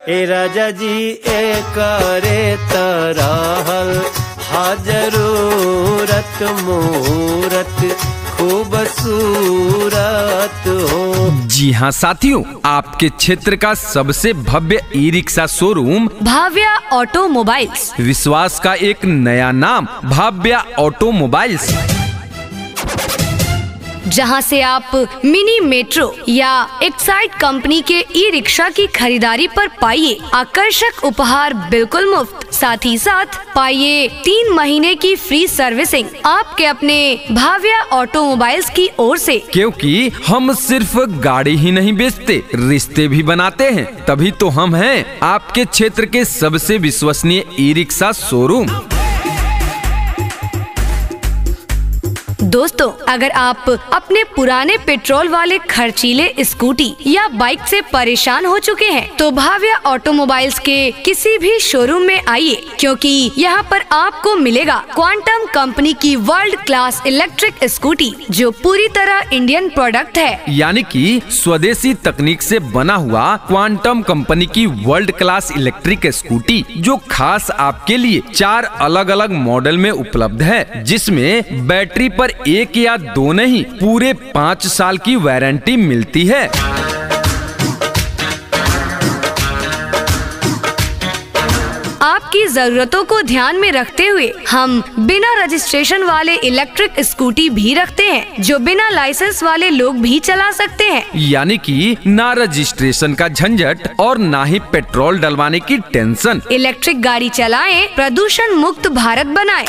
ए राजा जी ए करे तरहल हाजरूरत मूरत खूबसूरत हो। जी हाँ साथियों, आपके क्षेत्र का सबसे भव्य E rickshaw showroom Bhavya automobiles. विश्वास का एक नया नाम भाव्या ऑटोमोबाइल्स, जहां से आप मिनी मेट्रो या एक्साइड कंपनी के ई रिक्शा की खरीदारी पर पाइए आकर्षक उपहार बिल्कुल मुफ्त। साथ ही साथ पाइए 3 महीने की फ्री सर्विसिंग आपके अपने भाव्या ऑटोमोबाइल्स की ओर से। क्योंकि हम सिर्फ गाड़ी ही नहीं बेचते, रिश्ते भी बनाते हैं। तभी तो हम हैं आपके क्षेत्र के सबसे विश्वसनीय ई रिक्शा शोरूम। दोस्तों, अगर आप अपने पुराने पेट्रोल वाले खर्चीले स्कूटी या बाइक से परेशान हो चुके हैं, तो भाव्या ऑटोमोबाइल्स के किसी भी शोरूम में आइए, क्योंकि यहाँ पर आपको मिलेगा क्वांटम कंपनी की वर्ल्ड क्लास इलेक्ट्रिक स्कूटी, जो पूरी तरह इंडियन प्रोडक्ट है। यानी कि स्वदेशी तकनीक से बना हुआ क्वांटम कंपनी की वर्ल्ड क्लास इलेक्ट्रिक स्कूटी, जो खास आपके लिए 4 अलग अलग मॉडल में उपलब्ध है, जिसमें बैटरी पर 1 या 2 नहीं, पूरे 5 साल की वारंटी मिलती है। आपकी जरूरतों को ध्यान में रखते हुए हम बिना रजिस्ट्रेशन वाले इलेक्ट्रिक स्कूटी भी रखते हैं, जो बिना लाइसेंस वाले लोग भी चला सकते हैं। यानी कि ना रजिस्ट्रेशन का झंझट और ना ही पेट्रोल डलवाने की टेंशन। इलेक्ट्रिक गाड़ी चलाएं, प्रदूषण मुक्त भारत बनाएं।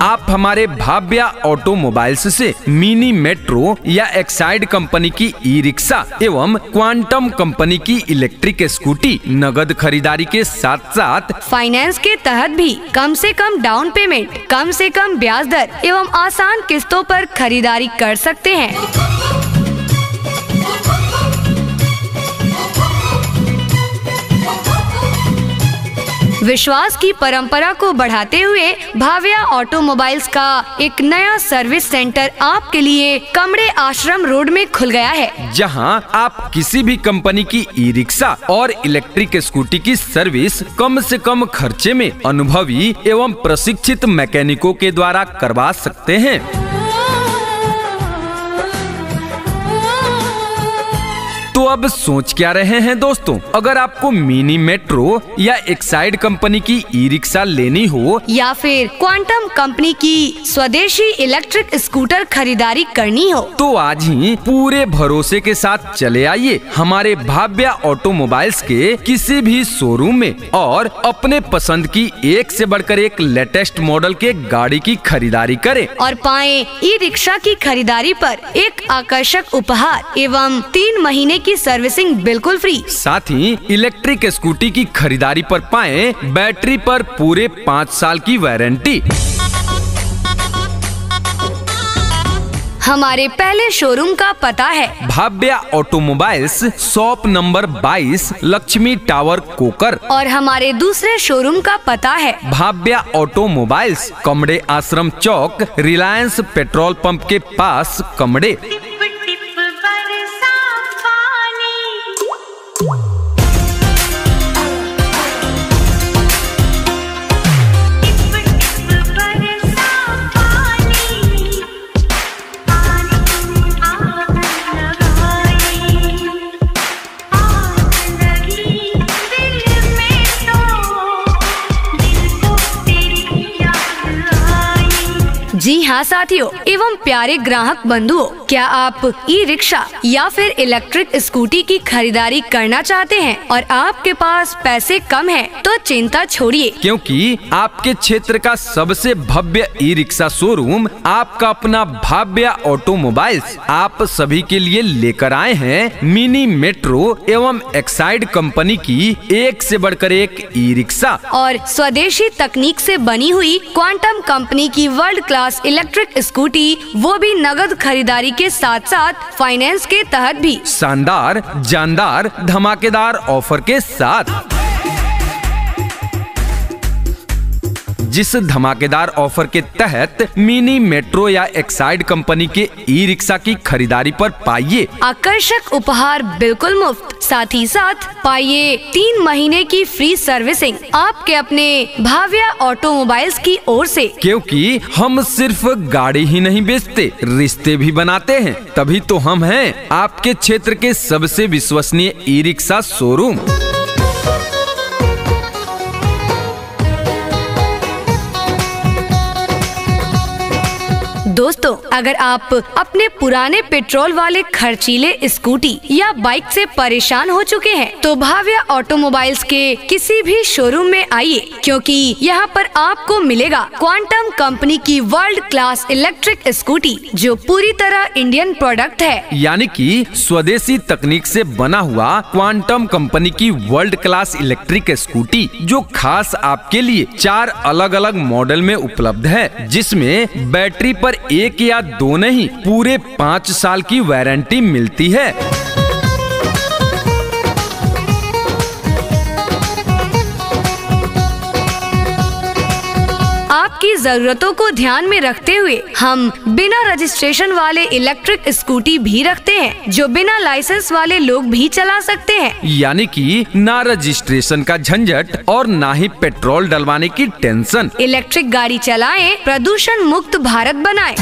आप हमारे भाव्या ऑटोमोबाइल्स से मिनी मेट्रो या एक्साइड कंपनी की ई रिक्शा एवं क्वांटम कंपनी की इलेक्ट्रिक स्कूटी नगद खरीदारी के साथ साथ फाइनेंस के तहत भी कम से कम डाउन पेमेंट, कम से कम ब्याज दर एवं आसान किस्तों पर खरीदारी कर सकते हैं। विश्वास की परंपरा को बढ़ाते हुए भाव्या ऑटोमोबाइल्स का एक नया सर्विस सेंटर आपके लिए कमड़े आश्रम रोड में खुल गया है, जहां आप किसी भी कंपनी की ई रिक्शा और इलेक्ट्रिक स्कूटी की सर्विस कम से कम खर्चे में अनुभवी एवं प्रशिक्षित मैकेनिकों के द्वारा करवा सकते हैं। तो अब सोच क्या रहे हैं दोस्तों, अगर आपको मिनी मेट्रो या एक्साइड कंपनी की ई रिक्शा लेनी हो या फिर क्वांटम कंपनी की स्वदेशी इलेक्ट्रिक स्कूटर खरीदारी करनी हो, तो आज ही पूरे भरोसे के साथ चले आइए हमारे भाव्या ऑटोमोबाइल्स के किसी भी शोरूम में और अपने पसंद की एक से बढ़कर एक लेटेस्ट मॉडल के गाड़ी की खरीदारी करें और पाएं ई रिक्शा की खरीदारी पर एक आकर्षक उपहार एवं 3 महीने की सर्विसिंग बिल्कुल फ्री। साथ ही इलेक्ट्रिक स्कूटी की खरीदारी पर पाएं बैटरी पर पूरे 5 साल की वारंटी। हमारे पहले शोरूम का पता है Bhavya automobiles, shop number 22, Lakshmi tower, Kokar. और हमारे दूसरे शोरूम का पता है भाव्या ऑटोमोबाइल्स, कमड़े आश्रम चौक, रिलायंस पेट्रोल पंप के पास, कमड़े। जी हाँ साथियों एवं प्यारे ग्राहक बंधुओं, क्या आप ई रिक्शा या फिर इलेक्ट्रिक स्कूटी की खरीदारी करना चाहते हैं और आपके पास पैसे कम हैं, तो चिंता छोड़िए, क्योंकि आपके क्षेत्र का सबसे भव्य ई रिक्शा शोरूम आपका अपना भाव्या ऑटोमोबाइल्स आप सभी के लिए लेकर आए हैं मिनी मेट्रो एवं एक्साइड कंपनी की एक से बढ़कर एक ई रिक्शा और स्वदेशी तकनीक से बनी हुई क्वांटम कंपनी की वर्ल्ड क्लास इलेक्ट्रिक स्कूटी, वो भी नगद खरीदारी के साथ साथ फाइनेंस के तहत भी शानदार, जानदार, धमाकेदार ऑफर के साथ। जिस धमाकेदार ऑफर के तहत मिनी मेट्रो या एक्साइड कंपनी के ई रिक्शा की खरीदारी पर पाइए आकर्षक उपहार बिल्कुल मुफ्त, साथ ही साथ पाइए 3 महीने की फ्री सर्विसिंग आपके अपने भाव्या ऑटोमोबाइल्स की ओर से। क्योंकि हम सिर्फ गाड़ी ही नहीं बेचते, रिश्ते भी बनाते हैं, तभी तो हम हैं आपके क्षेत्र के सबसे विश्वसनीय ई रिक्शा शोरूम। दोस्तों, अगर आप अपने पुराने पेट्रोल वाले खर्चीले स्कूटी या बाइक से परेशान हो चुके हैं, तो भाव्या ऑटोमोबाइल्स के किसी भी शोरूम में आइए, क्योंकि यहाँ पर आपको मिलेगा क्वांटम कंपनी की वर्ल्ड क्लास इलेक्ट्रिक स्कूटी, जो पूरी तरह इंडियन प्रोडक्ट है। यानी कि स्वदेशी तकनीक से बना हुआ क्वांटम कंपनी की वर्ल्ड क्लास इलेक्ट्रिक स्कूटी, जो खास आपके लिए 4 अलग अलग मॉडल में उपलब्ध है, जिसमें बैटरी पर 1 या 2 नहीं, पूरे 5 साल की वारंटी मिलती है। आपकी जरूरतों को ध्यान में रखते हुए हम बिना रजिस्ट्रेशन वाले इलेक्ट्रिक स्कूटी भी रखते हैं, जो बिना लाइसेंस वाले लोग भी चला सकते हैं। यानी कि ना रजिस्ट्रेशन का झंझट और ना ही पेट्रोल डलवाने की टेंशन। इलेक्ट्रिक गाड़ी चलाएं, प्रदूषण मुक्त भारत बनाएं।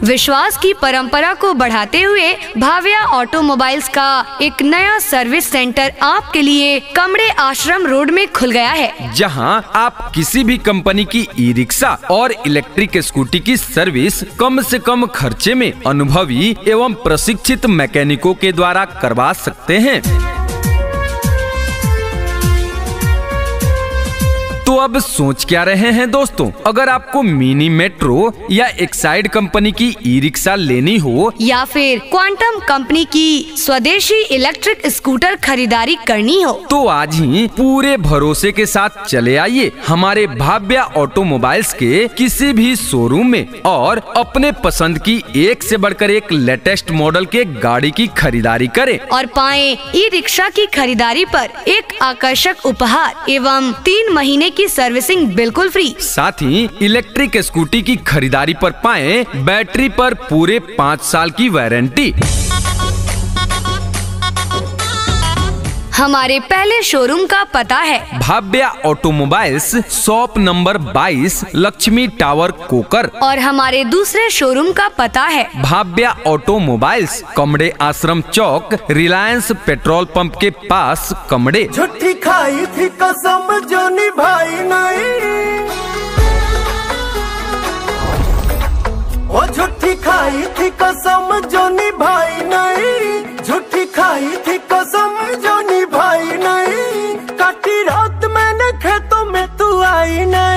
विश्वास की परंपरा को बढ़ाते हुए भाव्या ऑटोमोबाइल्स का एक नया सर्विस सेंटर आपके लिए कमड़े आश्रम रोड में खुल गया है, जहां आप किसी भी कंपनी की ई रिक्शा और इलेक्ट्रिक स्कूटी की सर्विस कम से कम खर्चे में अनुभवी एवं प्रशिक्षित मैकेनिकों के द्वारा करवा सकते हैं। तो अब सोच क्या रहे हैं दोस्तों, अगर आपको मिनी मेट्रो या एक्साइड कंपनी की ई रिक्शा लेनी हो या फिर क्वांटम कंपनी की स्वदेशी इलेक्ट्रिक स्कूटर खरीदारी करनी हो, तो आज ही पूरे भरोसे के साथ चले आइए हमारे भाव्या ऑटोमोबाइल्स के किसी भी शोरूम में और अपने पसंद की एक से बढ़कर एक लेटेस्ट मॉडल के गाड़ी की खरीदारी करें और पाएं ई रिक्शा की खरीदारी पर एक आकर्षक उपहार एवं 3 महीने की सर्विसिंग बिल्कुल फ्री। साथ ही इलेक्ट्रिक स्कूटी की खरीदारी पर पाएं बैटरी पर पूरे 5 साल की वारंटी। हमारे पहले शोरूम का पता है Bhavya automobiles, shop number 22, Lakshmi tower, Kokar. और हमारे दूसरे शोरूम का पता है भाव्या ऑटोमोबाइल्स, कमड़े आश्रम चौक, रिलायंस पेट्रोल पंप के पास, कमड़े। झूठी खाई थी कसम जो निभाई नहीं, वो झूठी खाई थी कसम जो निभाई नहीं, झूठी खाई थी कसम जो निभाई नहीं, काटी रात मैंने खेतों में तू आई नहीं।